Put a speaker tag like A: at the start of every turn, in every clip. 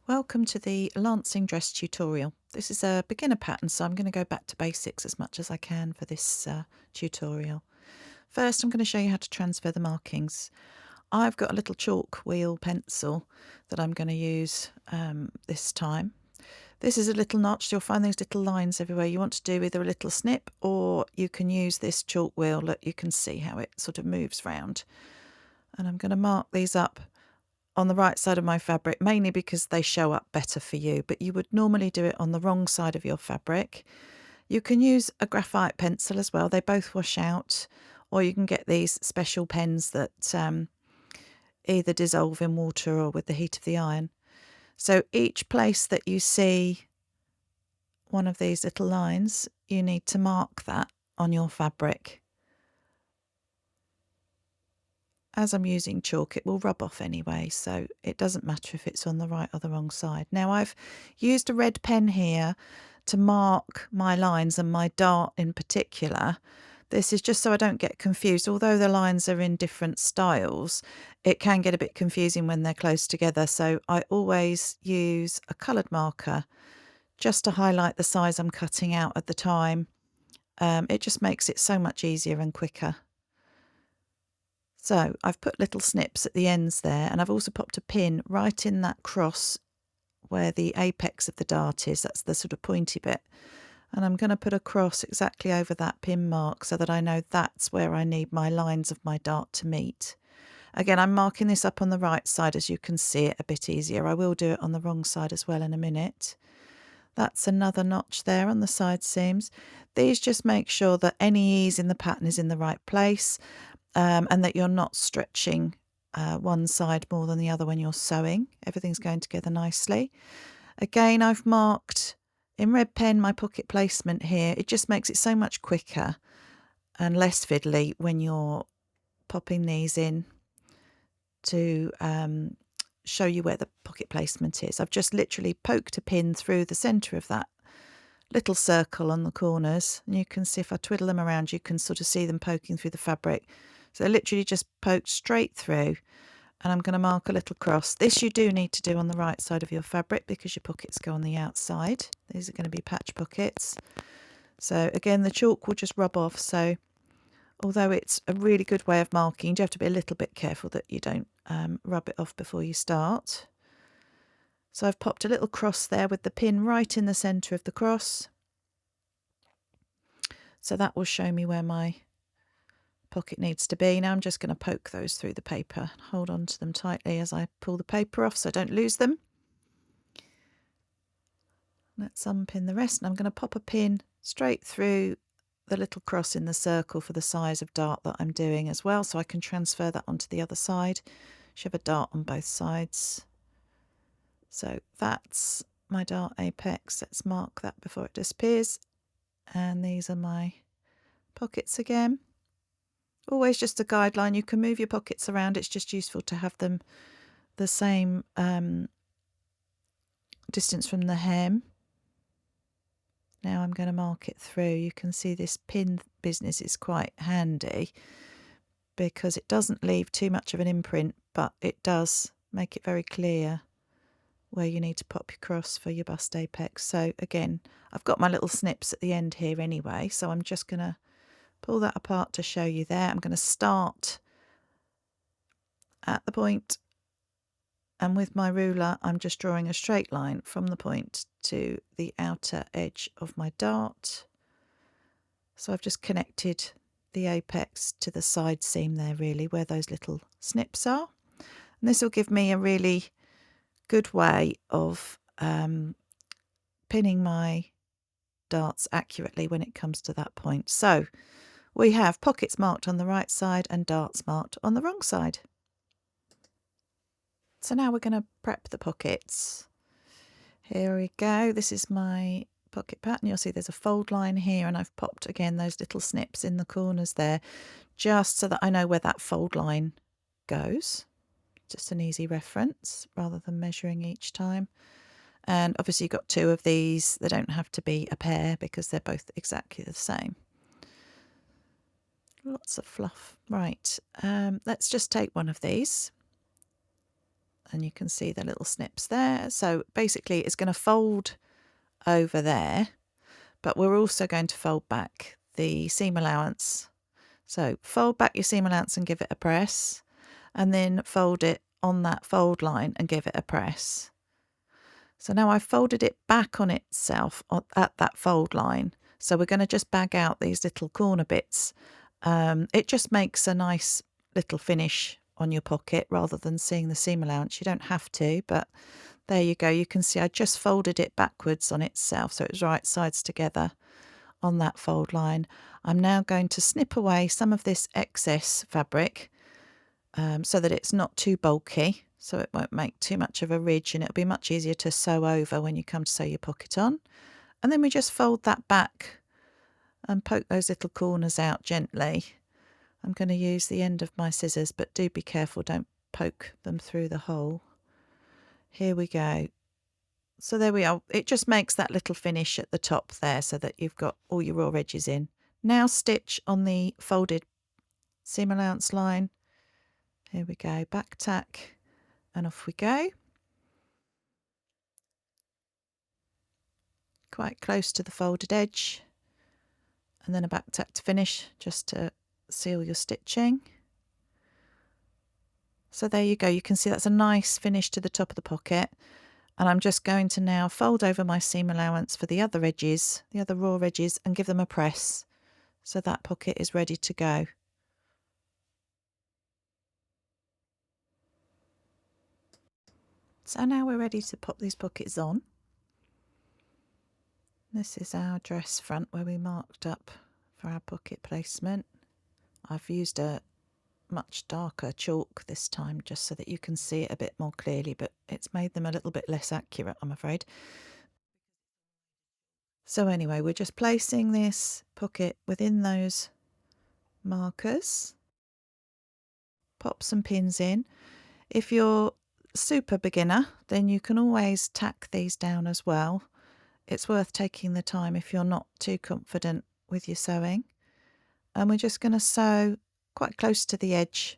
A: Welcome to the Lancing Dress tutorial. This is a beginner pattern, so I'm going to go back to basics as much as I can for this tutorial. First, I'm going to show you how to transfer the markings. I've got a little chalk wheel pencil that I'm going to use this time. This is a little notch. You'll find these little lines everywhere. You want to do either a little snip or you can use this chalk wheel. Look, you can see how it sort of moves round. And I'm going to mark these up on the right side of my fabric, mainly because they show up better for you, but you would normally do it on the wrong side of your fabric. You can use a graphite pencil as well. They both wash out, or you can get these special pens that either dissolve in water or with the heat of the iron. So each place that you see one of these little lines, you need to mark that on your fabric. As I'm using chalk, it will rub off anyway, so it doesn't matter if it's on the right or the wrong side. Now I've used a red pen here to mark my lines and my dart in particular. This is just so I don't get confused. Although the lines are in different styles, it can get a bit confusing when they're close together. So I always use a coloured marker just to highlight the size I'm cutting out at the time. It just makes it so much easier and quicker. So I've put little snips at the ends there, and I've also popped a pin right in that cross where the apex of the dart is. That's the sort of pointy bit. And I'm going to put a cross exactly over that pin mark so that I know that's where I need my lines of my dart to meet. Again, I'm marking this up on the right side as you can see it a bit easier. I will do it on the wrong side as well in a minute. That's another notch there on the side seams. These just make sure that any ease in the pattern is in the right place. And that you're not stretching one side more than the other when you're sewing. Everything's going together nicely. Again, I've marked in red pen my pocket placement here. It just makes it so much quicker and less fiddly when you're popping these in to show you where the pocket placement is. I've just literally poked a pin through the centre of that little circle on the corners, and you can see if I twiddle them around, you can sort of see them poking through the fabric. So literally just poked straight through, and I'm going to mark a little cross. This you do need to do on the right side of your fabric because your pockets go on the outside. These are going to be patch pockets. So again, the chalk will just rub off. So although it's a really good way of marking, you do have to be a little bit careful that you don't rub it off before you start. So I've popped a little cross there with the pin right in the centre of the cross. So that will show me where my pocket needs to be. Now I'm just going to poke those through the paper, hold on to them tightly as I pull the paper off so I don't lose them. Let's unpin the rest, and I'm going to pop a pin straight through the little cross in the circle for the size of dart that I'm doing as well, so I can transfer that onto the other side. Should have a dart on both sides. So that's my dart apex. Let's mark that before it disappears. And these are my pockets again. Always just a guideline. You can move your pockets around. It's just useful to have them the same distance from the hem. Now I'm going to mark it through. You can see this pin business is quite handy because it doesn't leave too much of an imprint, but it does make it very clear where you need to pop your cross for your bust apex. So again, I've got my little snips at the end here anyway, so I'm just going to pull that apart to show you there. I'm going to start at the point, and with my ruler I'm just drawing a straight line from the point to the outer edge of my dart. So I've just connected the apex to the side seam there, really, where those little snips are. And this will give me a really good way of pinning my darts accurately when it comes to that point. So we have pockets marked on the right side and darts marked on the wrong side. So now we're going to prep the pockets. Here we go. This is my pocket pattern. You'll see there's a fold line here, and I've popped again those little snips in the corners there just so that I know where that fold line goes. Just an easy reference rather than measuring each time. And obviously you've got two of these. They don't have to be a pair because they're both exactly the same. Lots of fluff. Right, let's just take one of these. and you can see the little snips there. So basically it's going to fold over there, but we're also going to fold back the seam allowance. So fold back your seam allowance and give it a press, and then fold it on that fold line and give it a press. So now I've folded it back on itself at that fold line. So we're going to just bag out these little corner bits. It just makes a nice little finish on your pocket rather than seeing the seam allowance. You don't have to, but there you go. You can see I just folded it backwards on itself, so it was right sides together on that fold line. I'm now going to snip away some of this excess fabric so that it's not too bulky, so it won't make too much of a ridge, and it'll be much easier to sew over when you come to sew your pocket on. And then we just fold that back and poke those little corners out gently. I'm going to use the end of my scissors, but do be careful, don't poke them through the hole. Here we go. So there we are. It just makes that little finish at the top there so that you've got all your raw edges in. Now stitch on the folded seam allowance line. Here we go, back tack, and off we go. Quite close to the folded edge, and then a back tack to finish, just to seal your stitching. So there you go, you can see that's a nice finish to the top of the pocket. And I'm just going to now fold over my seam allowance for the other edges, the other raw edges, and give them a press so that pocket is ready to go. So now we're ready to pop these pockets on. This is our dress front where we marked up for our pocket placement. I've used a much darker chalk this time just so that you can see it a bit more clearly, but it's made them a little bit less accurate, I'm afraid. So anyway, we're just placing this pocket within those markers. Pop some pins in. If you're super beginner, then you can always tack these down as well. It's worth taking the time if you're not too confident with your sewing. And we're just going to sew quite close to the edge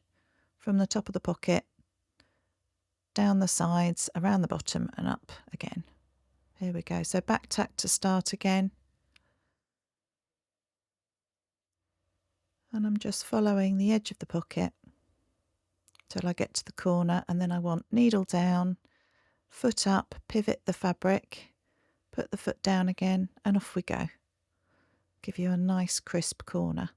A: from the top of the pocket, down the sides, around the bottom and up again. Here we go. So back tack to start again. And I'm just following the edge of the pocket till I get to the corner, and then I want needle down, foot up, pivot the fabric, put the foot down again, and off we go. Give you a nice crisp corner.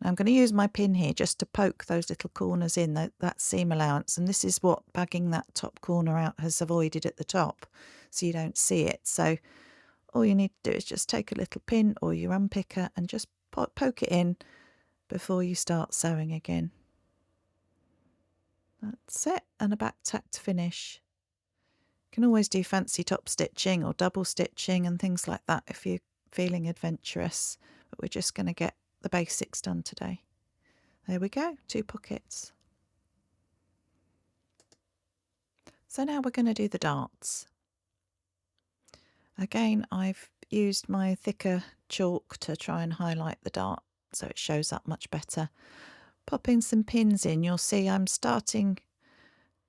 A: Now I'm going to use my pin here just to poke those little corners in, that seam allowance, and this is what bagging that top corner out has avoided at the top, so you don't see it. So all you need to do is just take a little pin or your unpicker and just poke it in before you start sewing again. That's it, and a back tack to finish. You can always do fancy top stitching or double stitching and things like that if you're feeling adventurous, but we're just going to get the basics done today. There we go, 2 pockets. So now we're going to do the darts. Again, I've used my thicker chalk to try and highlight the dart so it shows up much better. Popping some pins in, you'll see I'm starting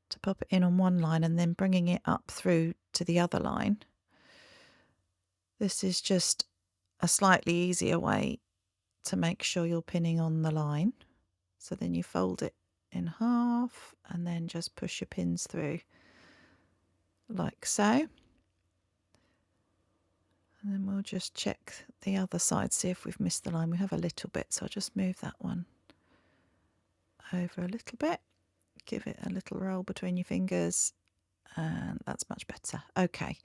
A: to pop it in on one line and then bringing it up through to the other line. This is just a slightly easier way to make sure you're pinning on the line. So then you fold it in half and then just push your pins through like so. And then we'll just check the other side, see if we've missed the line. We have a little bit, so I'll just move that one over a little bit. Give it a little roll between your fingers, and that's much better. Okay,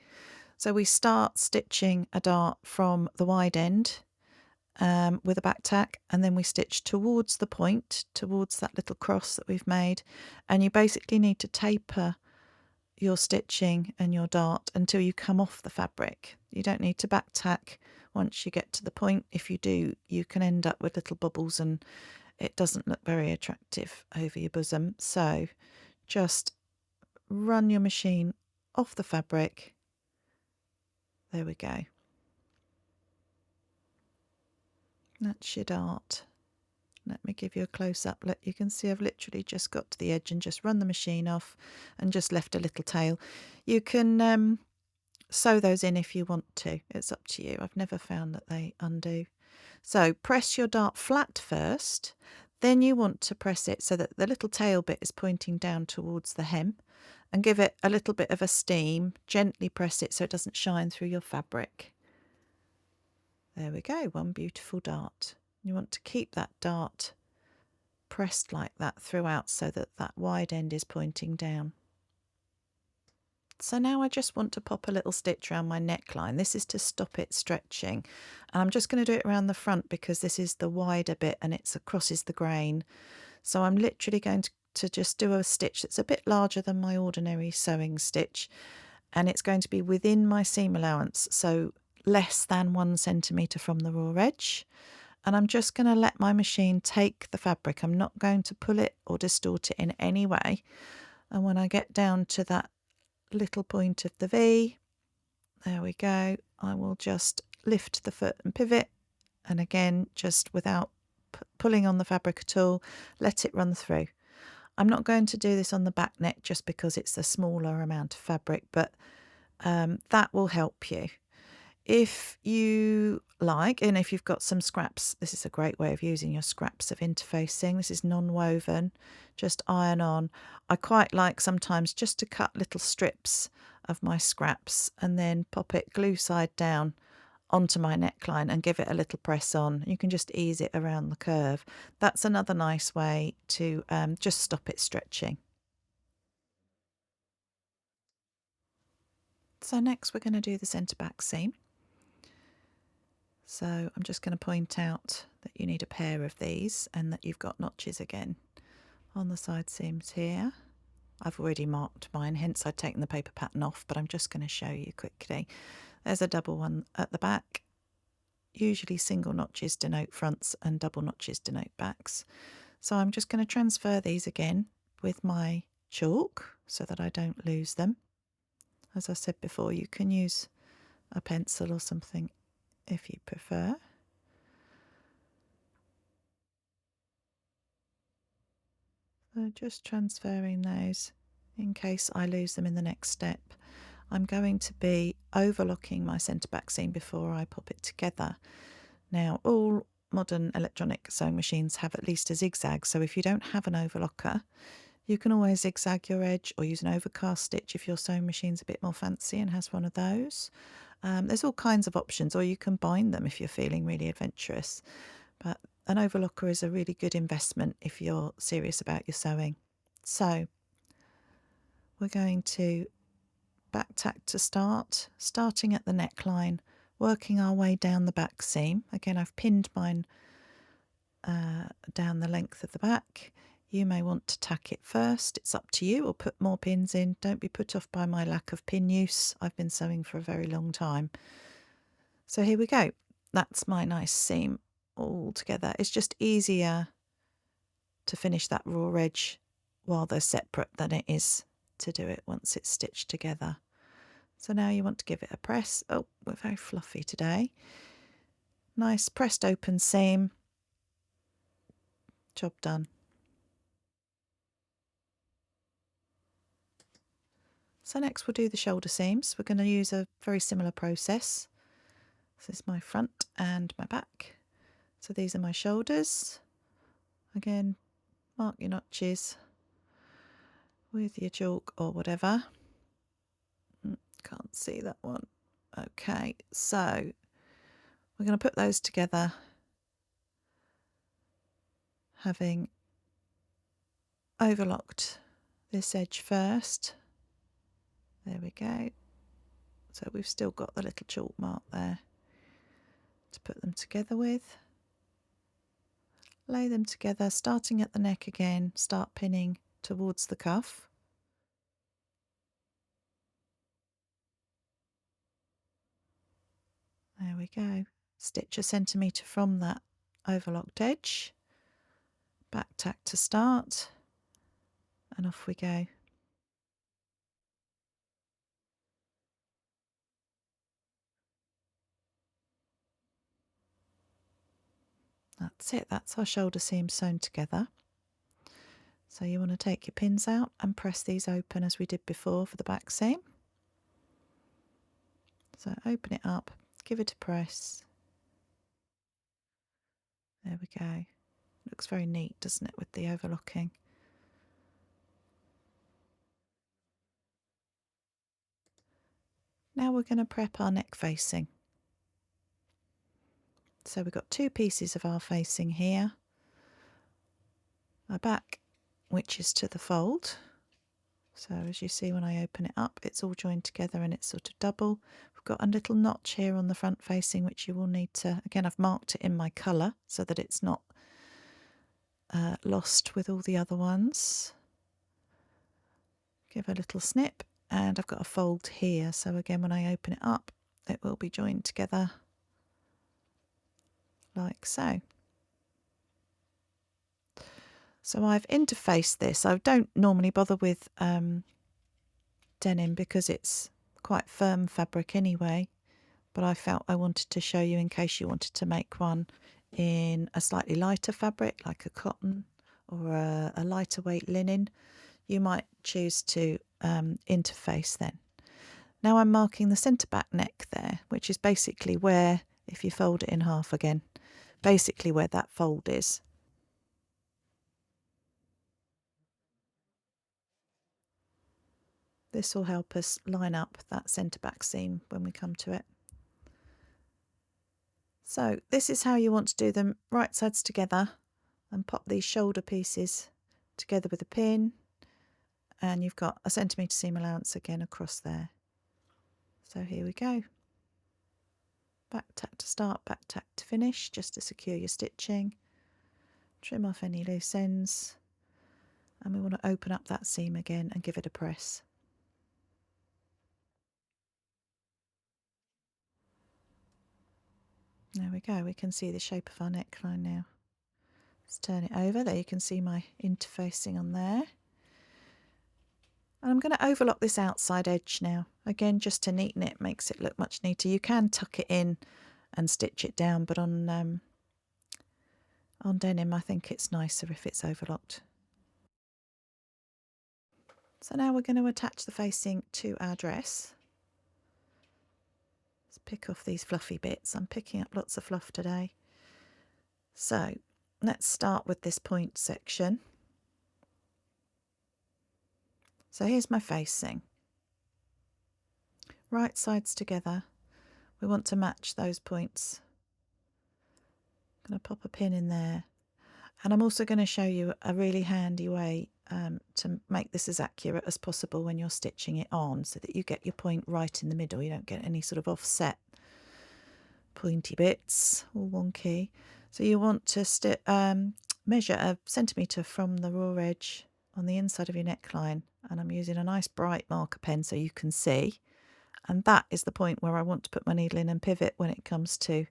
A: so we start stitching a dart from the wide end with a back tack, and then we stitch towards the point, towards that little cross that we've made, and you basically need to taper your stitching and your dart until you come off the fabric. You don't need to back tack once you get to the point. If you do, you can end up with little bubbles and it doesn't look very attractive over your bosom. So just run your machine off the fabric. There we go. That's your dart. Let me give you a close-up. Look, you can see I've literally just got to the edge and just run the machine off and just left a little tail. You can sew those in if you want to. It's up to you. I've never found that they undo. So press your dart flat first, then you want to press it so that the little tail bit is pointing down towards the hem, and give it a little bit of a steam. Gently press it so it doesn't shine through your fabric. There we go, one beautiful dart. You want to keep that dart pressed like that throughout so that that wide end is pointing down. So now I just want to pop a little stitch around my neckline. This is to stop it stretching. And I'm just going to do it around the front because this is the wider bit and it crosses the grain. So I'm literally going to just do a stitch that's a bit larger than my ordinary sewing stitch. And it's going to be within my seam allowance, so less than 1 centimetre from the raw edge. And I'm just going to let my machine take the fabric. I'm not going to pull it or distort it in any way. And when I get down to that little point of the V, there we go, I will just lift the foot and pivot, and again, just without pulling on the fabric at all, let it run through. I'm not going to do this on the back neck just because it's a smaller amount of fabric, but that will help you. If you like, and if you've got some scraps, this is a great way of using your scraps of interfacing. This is non-woven, just iron on. I quite like sometimes just to cut little strips of my scraps and then pop it glue side down onto my neckline and give it a little press on. You can just ease it around the curve. That's another nice way to just stop it stretching. So next we're going to do the centre back seam. So I'm just going to point out that you need a pair of these and that you've got notches again on the side seams here. I've already marked mine, hence I've taken the paper pattern off, but I'm just going to show you quickly. There's a double one at the back. Usually single notches denote fronts and double notches denote backs. So I'm just going to transfer these again with my chalk so that I don't lose them. As I said before, you can use a pencil or something if you prefer. So just transferring those in case I lose them in the next step. I'm going to be overlocking my centre back seam before I pop it together. Now, all modern electronic sewing machines have at least a zigzag, so if you don't have an overlocker, you can always zigzag your edge or use an overcast stitch if your sewing machine's a bit more fancy and has one of those. There's all kinds of options, or you can bind them if you're feeling really adventurous. But an overlocker is a really good investment if you're serious about your sewing. So we're going to back tack to start, starting at the neckline, working our way down the back seam. Again, I've pinned mine down the length of the back. You may want to tack it first, it's up to you, or put more pins in. Don't be put off by my lack of pin use. I've been sewing for a very long time. So here we go. That's my nice seam all together. It's just easier to finish that raw edge while they're separate than it is to do it once it's stitched together. So now you want to give it a press. Oh, we're very fluffy today. Nice pressed open seam. Job done. So next we'll do the shoulder seams. We're going to use a very similar process. This is my front and my back. So these are my shoulders. Again, mark your notches with your chalk or whatever. Can't see that one. Okay, so we're going to put those together, having overlocked this edge first. There we go. So we've still got the little chalk mark there to put them together with. Lay them together, starting at the neck again, start pinning towards the cuff. There we go. Stitch a centimetre from that overlocked edge. Back tack to start, and off we go. That's it, that's our shoulder seam sewn together. So you want to take your pins out and press these open as we did before for the back seam. So open it up, give it a press. There we go. Looks very neat, doesn't it, with the overlocking. Now we're going to prep our neck facing. So we've got two pieces of our facing here. A back, which is to the fold. So as you see when I open it up, it's all joined together and it's sort of double. We've got a little notch here on the front facing, which you will need to, again, I've marked it in my colour so that it's not lost with all the other ones. Give a little snip, and I've got a fold here. So again, when I open it up, it will be joined together like so. So I've interfaced this. I don't normally bother with denim because it's quite firm fabric anyway, but I felt I wanted to show you in case you wanted to make one in a slightly lighter fabric like a cotton or a lighter weight linen. You might choose to interface then. Now I'm marking the centre back neck there, which is basically where, if you fold it in half again, basically where that fold is. This will help us line up that centre back seam when we come to it. So this is how you want to do them, right sides together, and pop these shoulder pieces together with a pin, and you've got a centimetre seam allowance again across there. So here we go. Back tack to start, back tack to finish, just to secure your stitching. Trim off any loose ends, and we want to open up that seam again and give it a press. There we go, we can see the shape of our neckline now. Let's turn it over. There you can see my interfacing on there. And I'm going to overlock this outside edge now. Again, just to neaten it, makes it look much neater. You can tuck it in and stitch it down, but on denim I think it's nicer if it's overlocked. So now we're going to attach the facing to our dress. Let's pick off these fluffy bits. I'm picking up lots of fluff today. So let's start with this point section. So here's my facing. Right sides together. We want to match those points. I'm going to pop a pin in there. And I'm also going to show you a really handy way to make this as accurate as possible when you're stitching it on, so that you get your point right in the middle. You don't get any sort of offset pointy bits, all wonky. So you want to measure a centimetre from the raw edge on the inside of your neckline, and I'm using a nice bright marker pen so you can see. And that is the point where I want to put my needle in and pivot when it comes to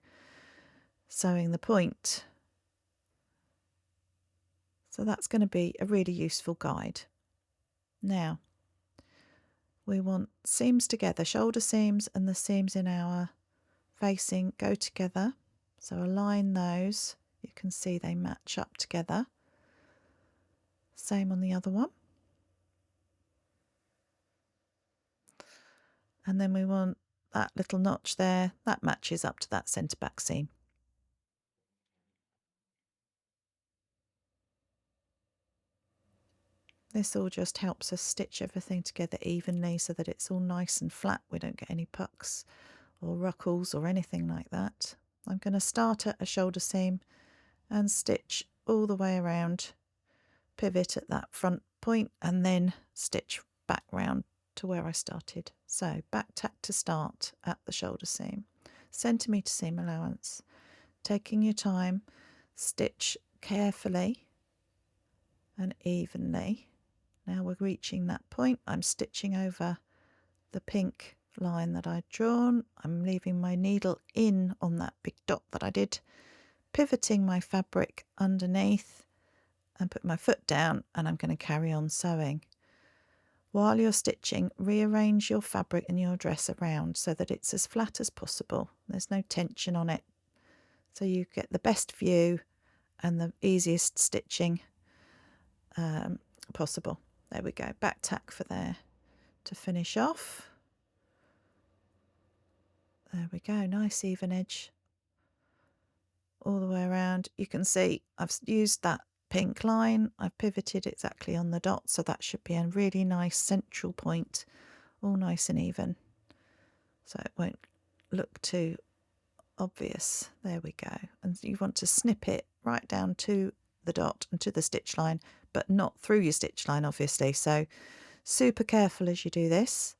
A: sewing the point. So that's going to be a really useful guide. Now, we want seams together, shoulder seams and the seams in our facing go together. So align those. You can see they match up together. Same on the other one. And then we want that little notch there, that matches up to that centre back seam. This all just helps us stitch everything together evenly so that it's all nice and flat. We don't get any pucks or ruckles or anything like that. I'm going to start at a shoulder seam and stitch all the way around, pivot at that front point, and then stitch back round to where I started. So back tack to start at the shoulder seam, centimetre seam allowance, taking your time, stitch carefully and evenly. Now we're reaching that point. I'm stitching over the pink line that I'd drawn. I'm leaving my needle in on that big dot that I did, pivoting my fabric underneath and put my foot down, and I'm going to carry on sewing. While you're stitching, rearrange your fabric and your dress around so that it's as flat as possible. There's no tension on it, so you get the best view and the easiest stitching possible. There we go, back tack for there to finish off. There we go, nice even edge all the way around. You can see I've used that pink line, I've pivoted exactly on the dot, so that should be a really nice central point, all nice and even, so it won't look too obvious. There we go. And you want to snip it right down to the dot and to the stitch line, but not through your stitch line, obviously, so super careful as you do this.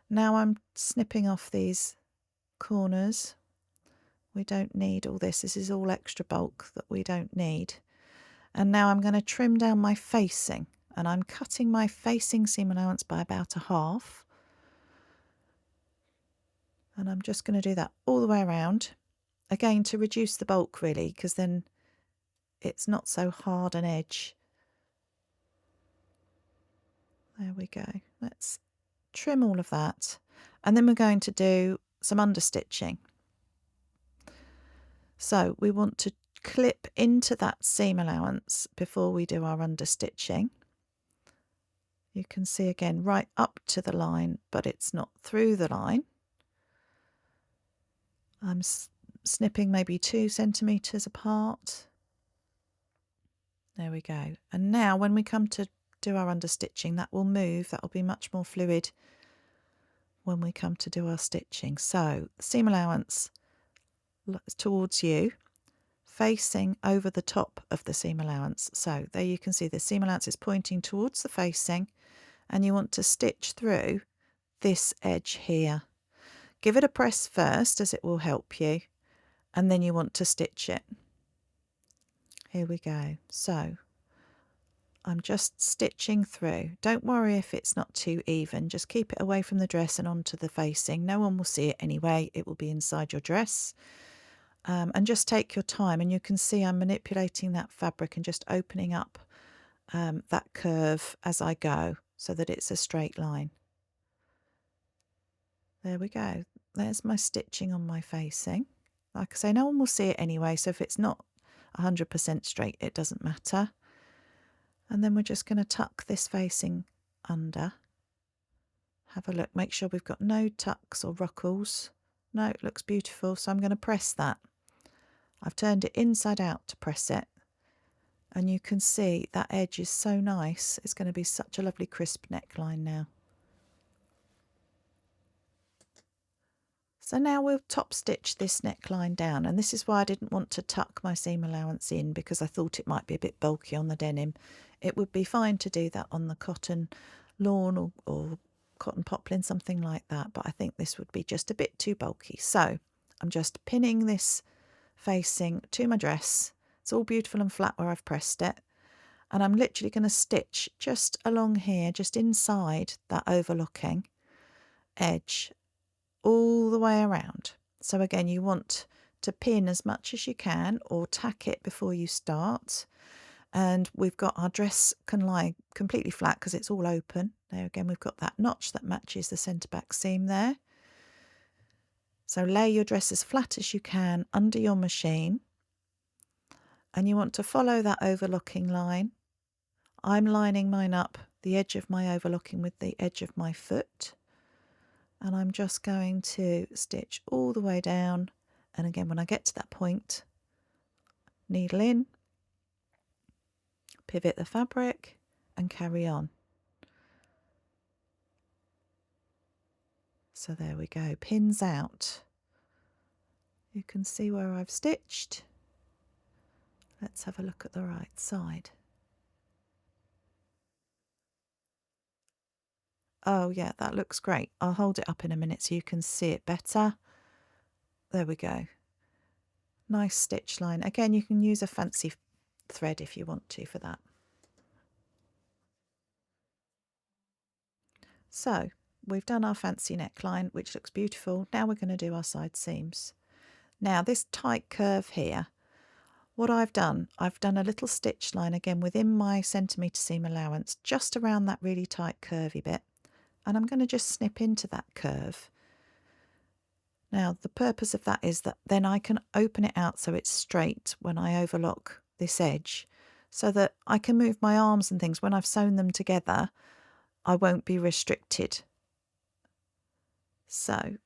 A: Now I'm snipping off these corners. We don't need all this. This is all extra bulk that we don't need. And now I'm going to trim down my facing, and I'm cutting my facing seam allowance by about a half. And I'm just going to do that all the way around, again to reduce the bulk really, because then it's not so hard an edge. There we go. Let's trim all of that, and then we're going to do some understitching. So we want to clip into that seam allowance before we do our understitching. You can see again right up to the line, but it's not through the line. I'm snipping maybe 2 centimetres apart. There we go. And now when we come to do our understitching, that will move, that will be much more fluid when we come to do our stitching. So seam allowance towards you, facing over the top of the seam allowance. So there you can see the seam allowance is pointing towards the facing, and you want to stitch through this edge here. Give it a press first, as it will help you, and then you want to stitch it. Here we go. So I'm just stitching through. Don't worry if it's not too even, just keep it away from the dress and onto the facing. No one will see it anyway, it will be inside your dress. And just take your time, and you can see I'm manipulating that fabric and just opening up that curve as I go so that it's a straight line. There we go. There's my stitching on my facing. Like I say, no one will see it anyway, so if it's not 100% straight, it doesn't matter. And then we're just going to tuck this facing under. Have a look, make sure we've got no tucks or ruckles. No, it looks beautiful, so I'm going to press that. I've turned it inside out to press it, and you can see that edge is so nice. It's going to be such a lovely crisp neckline now. So now we'll top stitch this neckline down, and this is why I didn't want to tuck my seam allowance in, because I thought it might be a bit bulky on the denim. It would be fine to do that on the cotton lawn or cotton poplin, something like that, but I think this would be just a bit too bulky. So I'm just pinning this facing to my dress. It's all beautiful and flat where I've pressed it, and I'm literally going to stitch just along here, just inside that overlooking edge, all the way around. So again, you want to pin as much as you can or tack it before you start. And we've got our dress can lie completely flat because it's all open. There again, we've got that notch that matches the centre back seam there. So lay your dress as flat as you can under your machine, and you want to follow that overlooking line. I'm lining mine up, the edge of my overlooking with the edge of my foot, and I'm just going to stitch all the way down. And again, when I get to that point, needle in, pivot the fabric and carry on. So there we go, pins out. You can see where I've stitched. Let's have a look at the right side. Oh yeah, that looks great. I'll hold it up in a minute so you can see it better. There we go. Nice stitch line. Again, you can use a fancy thread if you want to for that. So we've done our fancy neckline, which looks beautiful. Now we're going to do our side seams. Now this tight curve here, what I've done a little stitch line again within my centimetre seam allowance, just around that really tight curvy bit. And I'm going to just snip into that curve. Now the purpose of that is that then I can open it out so it's straight when I overlock this edge so that I can move my arms and things. When I've sewn them together, I won't be restricted. So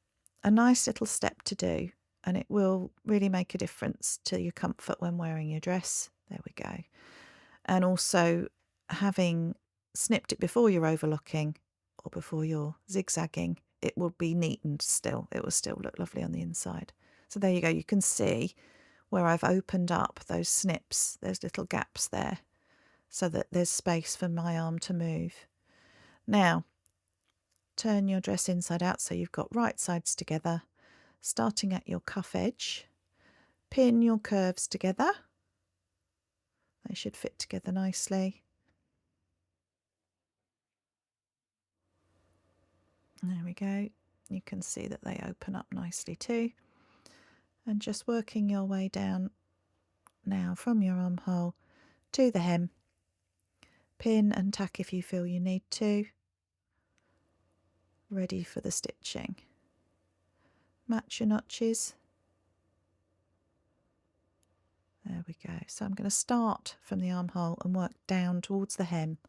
A: a nice little step to do, and it will really make a difference to your comfort when wearing your dress. There we go. And also having snipped it before you're overlocking or before you're zigzagging, it will be neatened still. It will still look lovely on the inside. So there you go. You can see where I've opened up those snips, those little gaps there, so that there's space for my arm to move. Now, turn your dress inside out so you've got right sides together, starting at your cuff edge. Pin your curves together. They should fit together nicely. There we go. You can see that they open up nicely too. And just working your way down now from your armhole to the hem. Pin and tack if you feel you need to. Ready for the stitching. Match your notches. There we go. So I'm going to start from the armhole and work down towards the hem.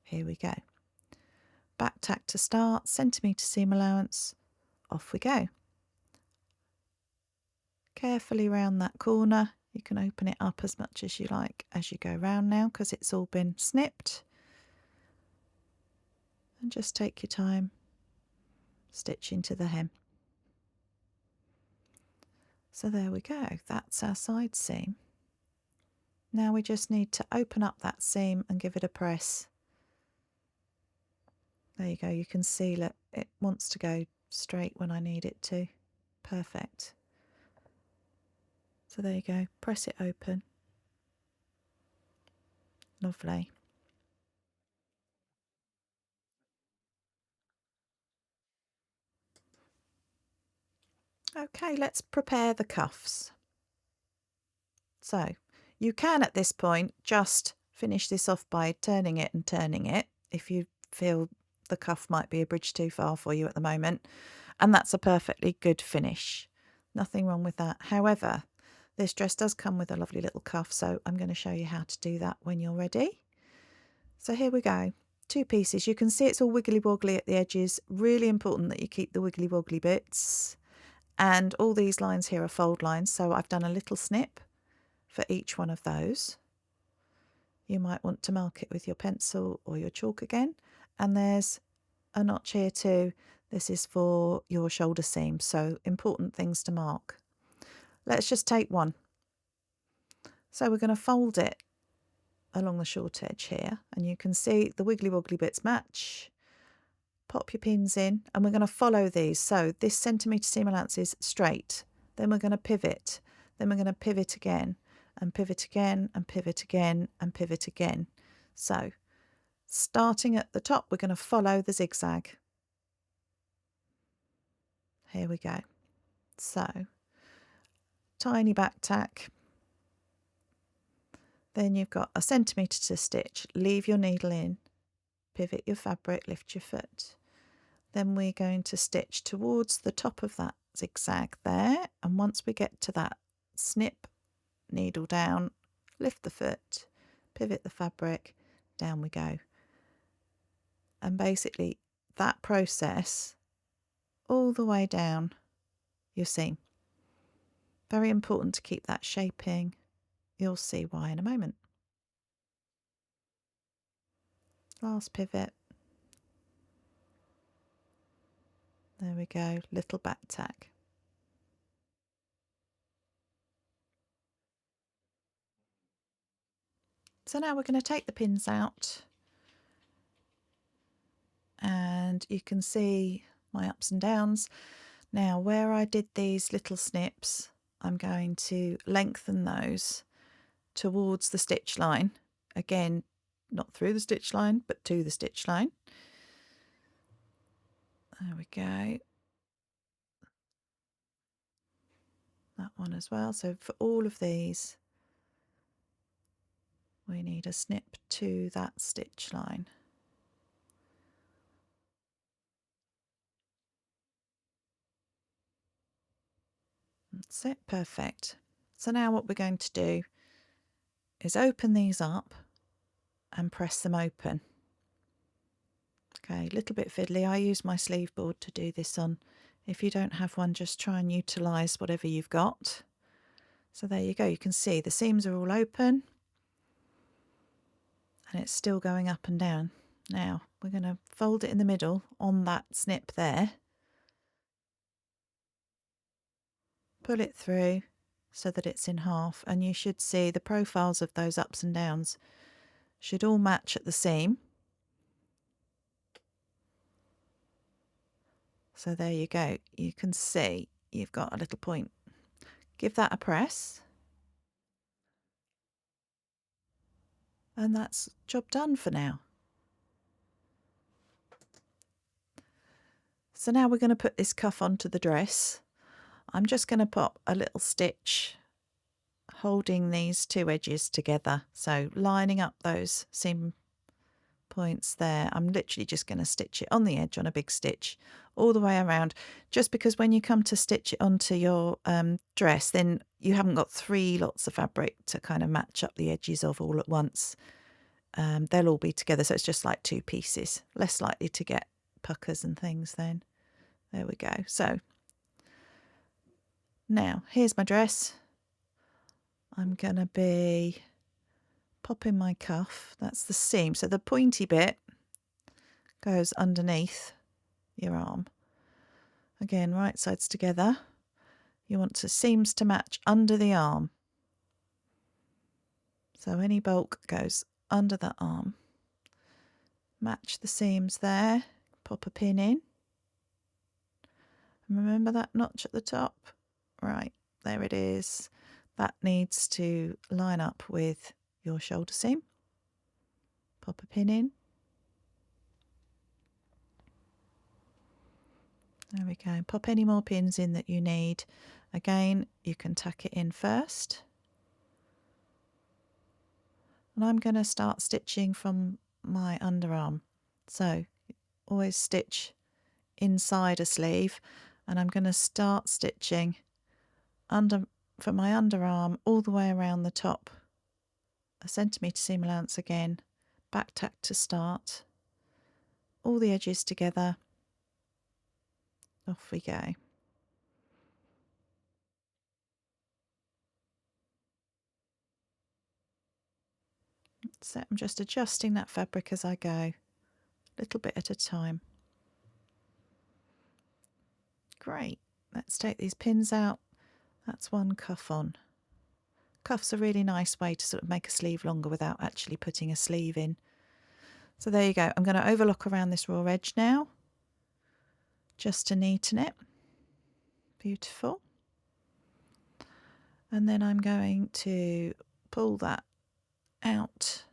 A: Here we go. Back tack to start, centimetre seam allowance, off we go. Carefully round that corner. You can open it up as much as you like as you go round now because it's all been snipped. And just take your time stitching to the hem. So there we go, that's our side seam. Now we just need to open up that seam and give it a press. There you go, you can see that it wants to go straight when I need it to. Perfect. So there you go, press it open. Lovely. Okay, let's prepare the cuffs. So you can at this point just finish this off by turning it and turning it if you feel the cuff might be a bridge too far for you at the moment, and that's a perfectly good finish. Nothing wrong with that. However, this dress does come with a lovely little cuff, so I'm going to show you how to do that when you're ready. So here we go. 2 pieces. You can see it's all wiggly woggly at the edges. Really important that you keep the wiggly woggly bits. And all these lines here are fold lines, so I've done a little snip for each one of those. You might want to mark it with your pencil or your chalk again. And there's a notch here too. This is for your shoulder seam, so important things to mark. Let's just take one. So we're going to fold it along the short edge here, and you can see the wiggly woggly bits match. Pop your pins in, and we're going to follow these. So this centimetre seam allowance is straight, then we're going to pivot, then we're going to pivot again, and pivot again, and pivot again, and pivot again. So starting at the top, we're going to follow the zigzag. Here we go. So tiny back tack, then you've got a centimetre to stitch, leave your needle in, pivot your fabric, lift your foot. Then we're going to stitch towards the top of that zigzag there, and once we get to that, snip, needle down, lift the foot, pivot the fabric, down we go. And basically that process all the way down your seam. Very important to keep that shaping. You'll see why in a moment. Last pivot. There we go, little back tack. So now we're going to take the pins out, and you can see my ups and downs. Now where I did these little snips, I'm going to lengthen those towards the stitch line. Again, not through the stitch line, but to the stitch line. There we go. That one as well. So for all of these, we need a snip to that stitch line. That's it, perfect. So now what we're going to do is open these up and press them open. Okay, a little bit fiddly. I use my sleeve board to do this on. If you don't have one, just try and utilise whatever you've got. So there you go. You can see the seams are all open and it's still going up and down. Now we're going to fold it in the middle on that snip there. Pull it through so that it's in half, and you should see the profiles of those ups and downs should all match at the seam. So there you go. You can see you've got a little point. Give that a press. And that's job done for now. So now we're going to put this cuff onto the dress. I'm just going to pop a little stitch holding these two edges together. So lining up those seam points there. I'm literally just going to stitch it on the edge on a big stitch all the way around, just because when you come to stitch it onto your dress, then you haven't got 3 lots of fabric to kind of match up the edges of all at once. They'll all be together, so it's just like 2 pieces, less likely to get puckers and things then. There we go. So now here's my dress. I'm going to be popping my cuff. That's the seam. So the pointy bit goes underneath your arm. Again, right sides together. You want the seams to match under the arm. So any bulk goes under the arm. Match the seams there. Pop a pin in. And remember that notch at the top? Right, there it is. That needs to line up with your shoulder seam. Pop a pin in. There we go. Pop any more pins in that you need. Again, you can tuck it in first. And I'm going to start stitching from my underarm. So always stitch inside a sleeve, and I'm going to start stitching from my underarm all the way around the top. A centimetre seam allowance again, back tack to start, all the edges together. Off we go. So I'm just adjusting that fabric as I go, a little bit at a time. Great. Let's take these pins out. That's one cuff on. Cuff's a really nice way to sort of make a sleeve longer without actually putting a sleeve in. So there you go. I'm going to overlock around this raw edge now, just to neaten it. Beautiful. And then I'm going to pull that out.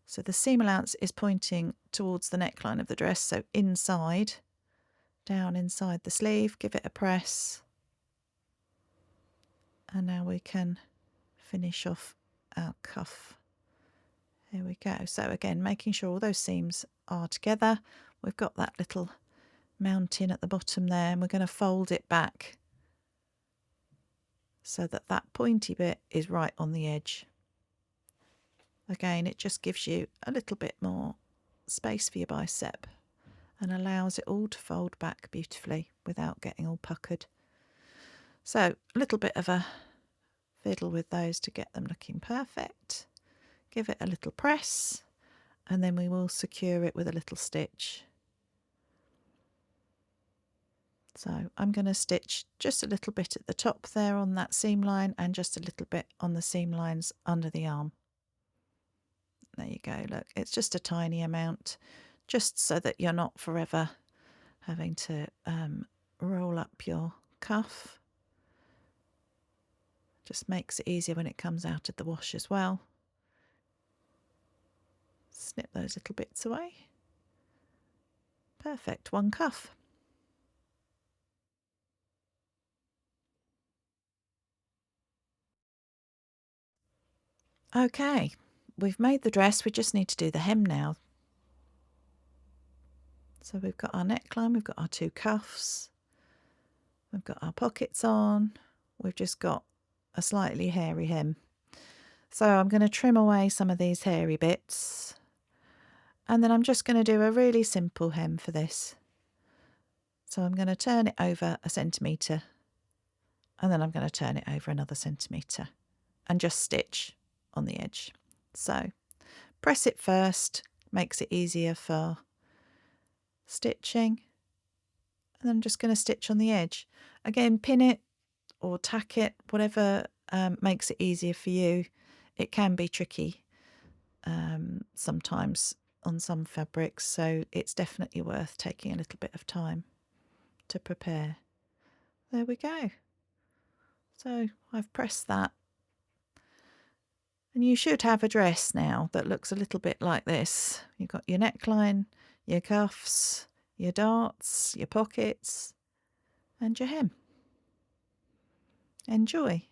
A: So the seam allowance is pointing towards the neckline of the dress, so inside, down inside the sleeve, give it a press. And now we can finish off our cuff. Here we go. So again, making sure all those seams are together. We've got that little mounting at the bottom there, and we're going to fold it back so that that pointy bit is right on the edge. Again, it just gives you a little bit more space for your bicep and allows it all to fold back beautifully without getting all puckered. So a little bit of a fiddle with those to get them looking perfect. Give it a little press, and then we will secure it with a little stitch. So I'm going to stitch just a little bit at the top there on that seam line, and just a little bit on the seam lines under the arm. There you go. Look, it's just a tiny amount, just so that you're not forever having to roll up your cuff. Just makes it easier when it comes out of the wash as well. Snip those little bits away. Perfect, one cuff. Okay, we've made the dress, we just need to do the hem now. So we've got our neckline, we've got our 2 cuffs, we've got our pockets on, we've just got a slightly hairy hem. So I'm going to trim away some of these hairy bits, and then I'm just going to do a really simple hem for this. So I'm going to turn it over 1 centimetre, and then I'm going to turn it over another centimetre and just stitch on the edge. So press it first, makes it easier for stitching, and I'm just going to stitch on the edge. Again, pin it or tack it, whatever makes it easier for you. It can be tricky sometimes on some fabrics, so it's definitely worth taking a little bit of time to prepare. There we go. So I've pressed that, and you should have a dress now that looks a little bit like this. You've got your neckline, your cuffs, your darts, your pockets, and your hem. Enjoy.